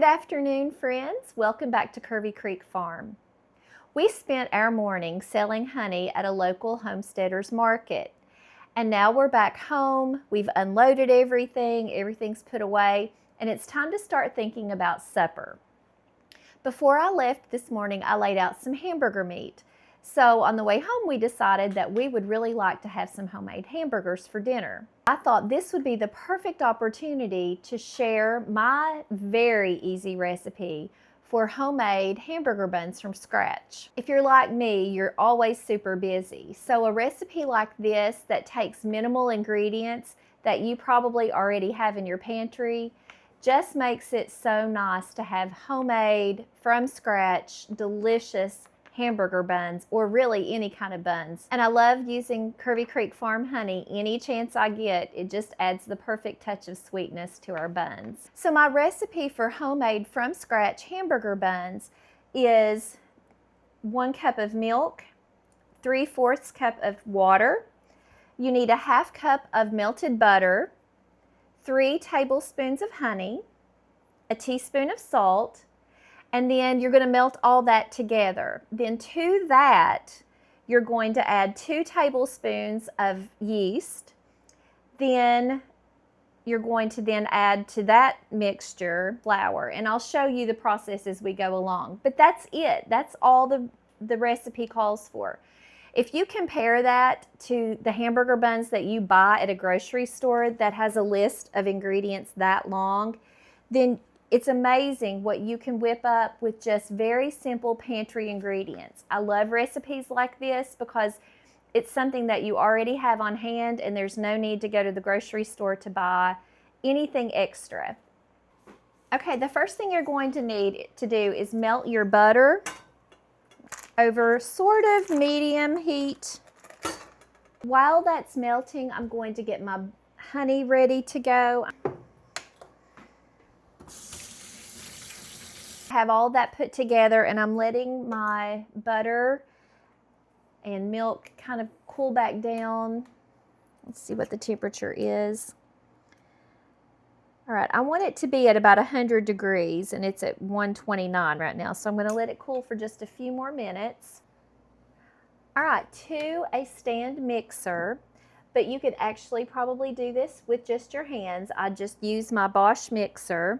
Good afternoon, friends. Welcome back to Curvy Creek Farm. We spent our morning selling honey at a local Homesteaders Market. And now we're back home. We've unloaded everything. Everything's put away. And it's time to start thinking about supper. Before I left this morning, I laid out some hamburger meat. So on the way home, we decided that we would really like to have some homemade hamburgers for dinner. I thought this would be the perfect opportunity to share my very easy recipe for homemade hamburger buns from scratch. If you're like me, you're always super busy. So a recipe like this that takes minimal ingredients that you probably already have in your pantry just makes it so nice to have homemade, from scratch, delicious hamburger buns, or really any kind of buns. And I love using Curvy Creek Farm honey any chance I get. It just adds the perfect touch of sweetness to our buns. So my recipe for homemade from scratch hamburger buns is 1 cup of milk, 3/4 cup of water. You need a 1/2 cup of melted butter, 3 tablespoons of honey, a teaspoon of salt, and then you're going to melt all that together. Then to that, you're going to add 2 tablespoons of yeast. Then you're going to then add to that mixture flour. And I'll show you the process as we go along. But that's it. That's all the recipe calls for. If you compare that to the hamburger buns that you buy at a grocery store that has a list of ingredients that long, then it's amazing what you can whip up with just very simple pantry ingredients. I love recipes like this because it's something that you already have on hand and there's no need to go to the grocery store to buy anything extra. Okay, the first thing you're going to need to do is melt your butter over sort of medium heat. While that's melting, I'm going to get my honey ready to go. Have all that put together, and I'm letting my butter and milk kind of cool back down. Let's see what the temperature is. All right, I want it to be at about 100 degrees, and it's at 129 right now, so I'm going to let it cool for just a few more minutes. All right, to a stand mixer, but you could actually probably do this with just your hands. I just use my Bosch mixer.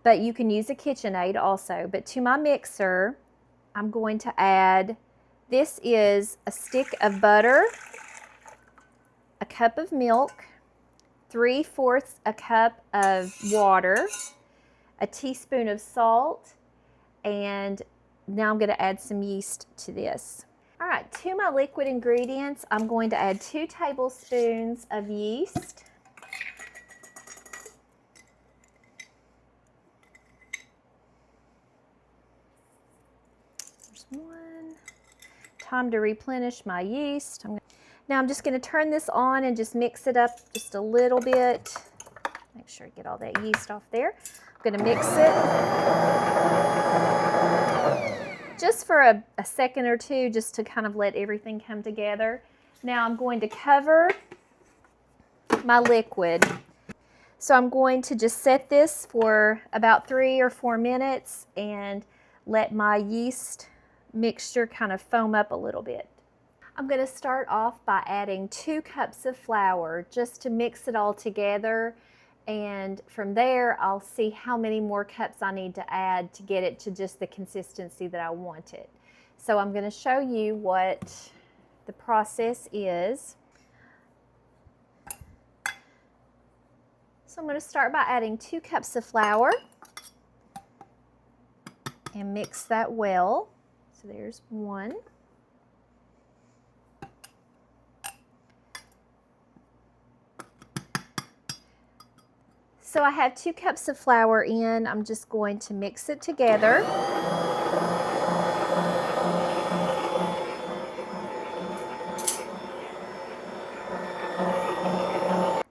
But you can use a KitchenAid also. But to my mixer, I'm going to add, this is a stick of butter, a cup of milk, 3/4 a cup of water, a teaspoon of salt, and now I'm going to add some yeast to this. All right, to my liquid ingredients, I'm going to add 2 tablespoons of yeast. One. Time to replenish my yeast. Now I'm just going to turn this on and just mix it up just a little bit. Make sure I get all that yeast off there. I'm going to mix it just for a second or two, just to kind of let everything come together. Now I'm going to cover my liquid. So I'm going to just set this for about 3 or 4 minutes and let my yeast mixture kind of foam up a little bit. I'm going to start off by adding 2 cups of flour just to mix it all together, and from there I'll see how many more cups I need to add to get it to just the consistency that I want it. So I'm going to show you what the process is. So I'm going to start by adding 2 cups of flour and mix that well. So there's 1. So I have 2 cups of flour in. I'm just going to mix it together.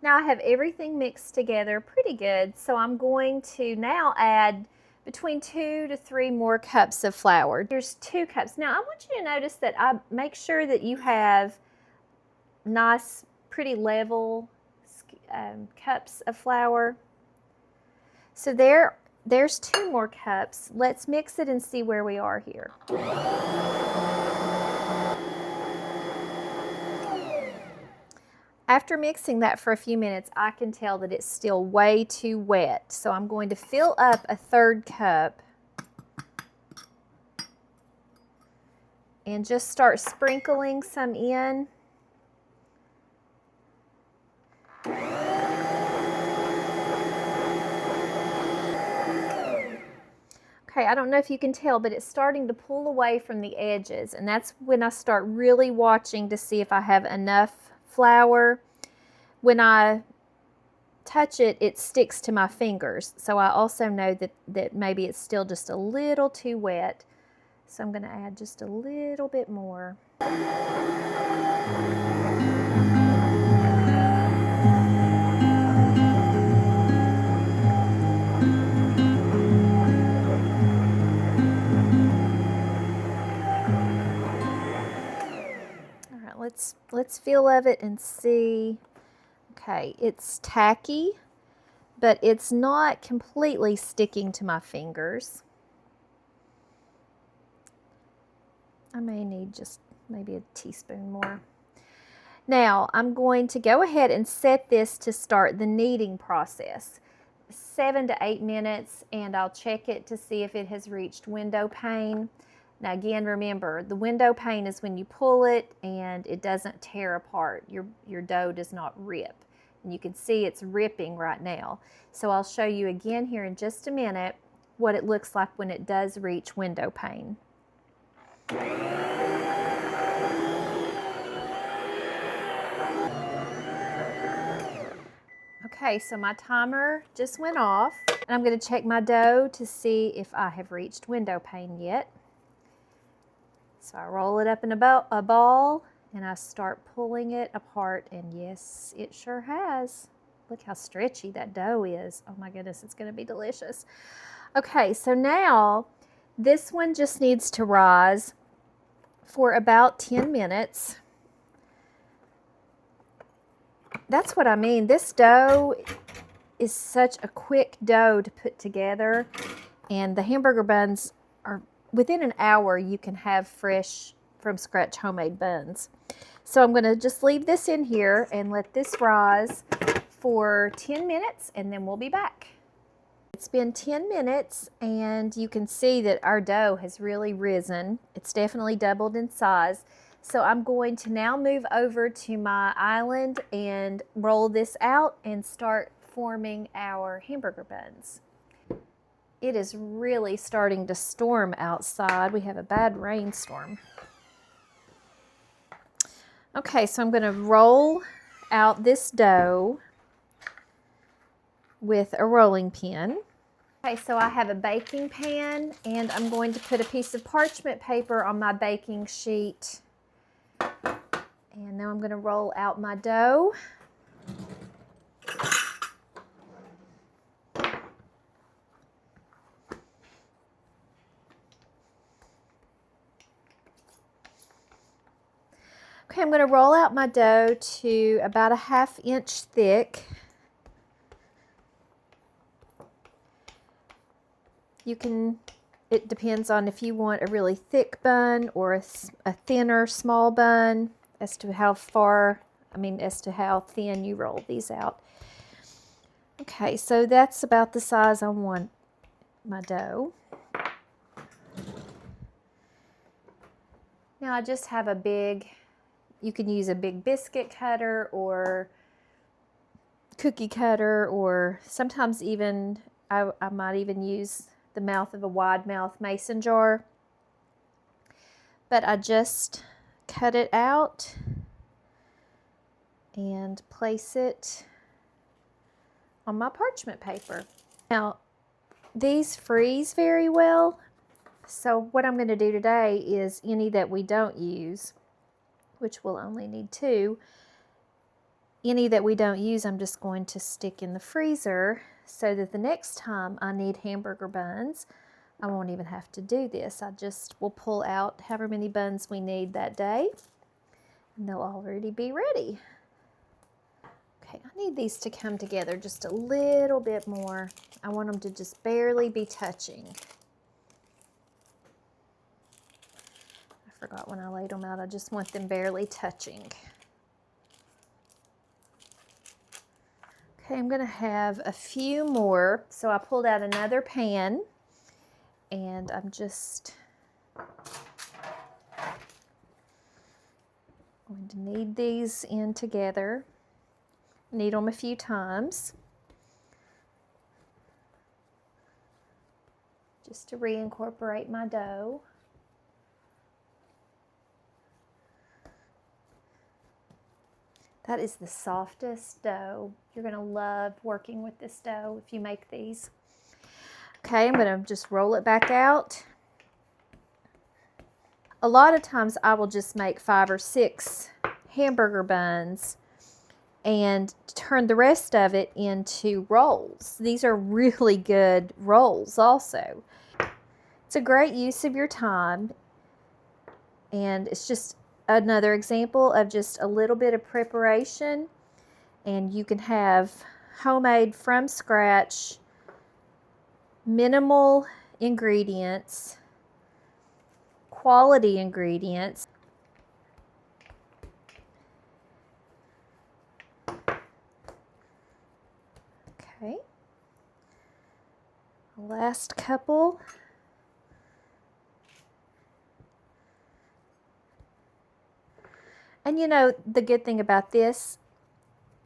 Now I have everything mixed together pretty good, so I'm going to now add between 2 to 3 more cups of flour. Here's 2 cups. Now I want you to notice that I make sure that you have nice, pretty level cups of flour. So there there's 2 more cups. Let's mix it and see where we are here. After mixing that for a few minutes, I can tell that it's still way too wet. So I'm going to fill up a 3rd cup and just start sprinkling some in. Okay, I don't know if you can tell, but it's starting to pull away from the edges, and that's when I start really watching to see if I have enough flour. When I touch it, it sticks to my fingers, so I also know that maybe it's still just a little too wet. So I'm going to add just a little bit more. All right, let's feel of it and see. Okay, it's tacky, but it's not completely sticking to my fingers. I may need just maybe a teaspoon more. Now, I'm going to go ahead and set this to start the kneading process. 7 to 8 minutes, and I'll check it to see if it has reached window pane. Now again, remember, the window pane is when you pull it and it doesn't tear apart. Your dough does not rip. And you can see it's ripping right now. So I'll show you again here in just a minute what it looks like when it does reach window pane. Okay, so my timer just went off, and I'm going to check my dough to see if I have reached window pane yet. So I roll it up in a ball, and I start pulling it apart, and yes, it sure has. Look how stretchy that dough is. Oh my goodness, it's going to be delicious. Okay, so now this one just needs to rise for about 10 minutes. That's what I mean. This dough is such a quick dough to put together, and the hamburger buns are within an hour. You can have fresh from scratch homemade buns. So I'm going to just leave this in here and let this rise for 10 minutes, and then we'll be back. It's been 10 minutes, and you can see that our dough has really risen. It's definitely doubled in size. So I'm going to now move over to my island and roll this out and start forming our hamburger buns. It is really starting to storm outside. We have a bad rainstorm. Okay, so I'm going to roll out this dough with a rolling pin. Okay, so I have a baking pan, and I'm going to put a piece of parchment paper on my baking sheet. And now I'm going to roll out my dough. Okay, I'm going to roll out my dough to about a 1/2 inch thick. It depends on if you want a really thick bun or a thinner, small bun, as to how thin you roll these out. Okay, so that's about the size I want my dough. Now I just have you can use a big biscuit cutter or cookie cutter, or sometimes even, I might even use the mouth of a wide mouth mason jar. But I just cut it out and place it on my parchment paper. Now, these freeze very well, so what I'm going to do today is any that we don't use, which we'll only need 2, any that we don't use I'm just going to stick in the freezer so that the next time I need hamburger buns, I won't even have to do this. I just will pull out however many buns we need that day, and they'll already be ready. Okay, I need these to come together just a little bit more. I want them to just barely be touching. I forgot when I laid them out, I just want them barely touching. Okay, I'm gonna have a few more. So I pulled out another pan and I'm just going to knead these in together. Knead them a few times just to reincorporate my dough. That is the softest dough. You're gonna love working with this dough if you make these. Okay, I'm gonna just roll it back out. A lot of times I will just make 5 or 6 hamburger buns and turn the rest of it into rolls. These are really good rolls also. It's a great use of your time, and it's just another example of just a little bit of preparation, and you can have homemade from scratch, minimal ingredients, quality ingredients. Okay, last couple. And you know, the good thing about this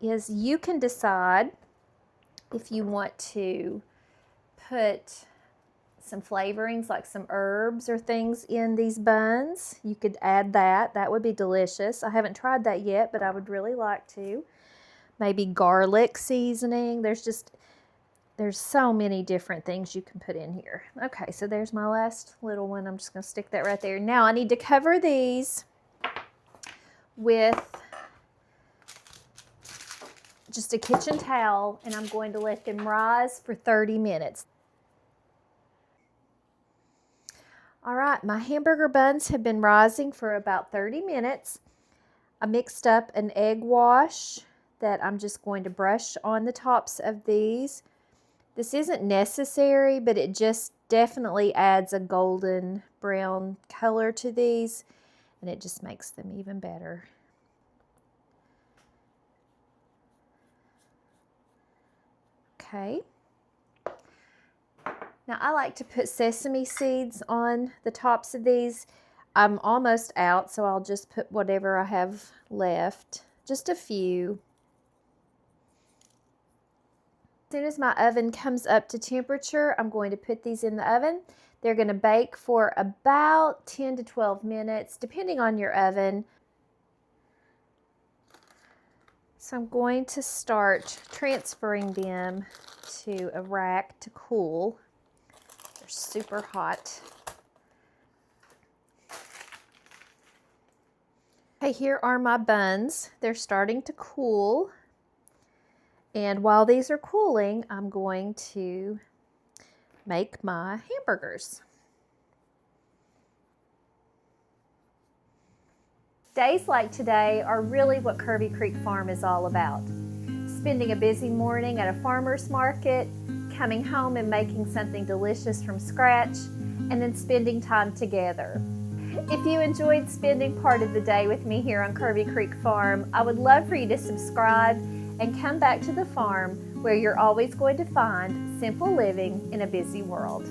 is you can decide if you want to put some flavorings like some herbs or things in these buns. You could add that. That would be delicious. I haven't tried that yet, but I would really like to. Maybe garlic seasoning. There's so many different things you can put in here. Okay, so there's my last little one. I'm just going to stick that right there. Now I need to cover these with just a kitchen towel, and I'm going to let them rise for 30 minutes. All right, my hamburger buns have been rising for about 30 minutes. I mixed up an egg wash that I'm just going to brush on the tops of these. This isn't necessary, but it just definitely adds a golden brown color to these, and it just makes them even better. Okay. Now I like to put sesame seeds on the tops of these. I'm almost out, so I'll just put whatever I have left. Just a few. As soon as my oven comes up to temperature, I'm going to put these in the oven. They're going to bake for about 10 to 12 minutes, depending on your oven. So I'm going to start transferring them to a rack to cool. They're super hot. Okay, here are my buns. They're starting to cool. And while these are cooling, I'm going to make my hamburgers. Days like today are really what Curvy Creek Farm is all about. Spending a busy morning at a farmer's market, coming home and making something delicious from scratch, and then spending time together. If you enjoyed spending part of the day with me here on Curvy Creek Farm, I would love for you to subscribe and come back to the farm where you're always going to find simple living in a busy world.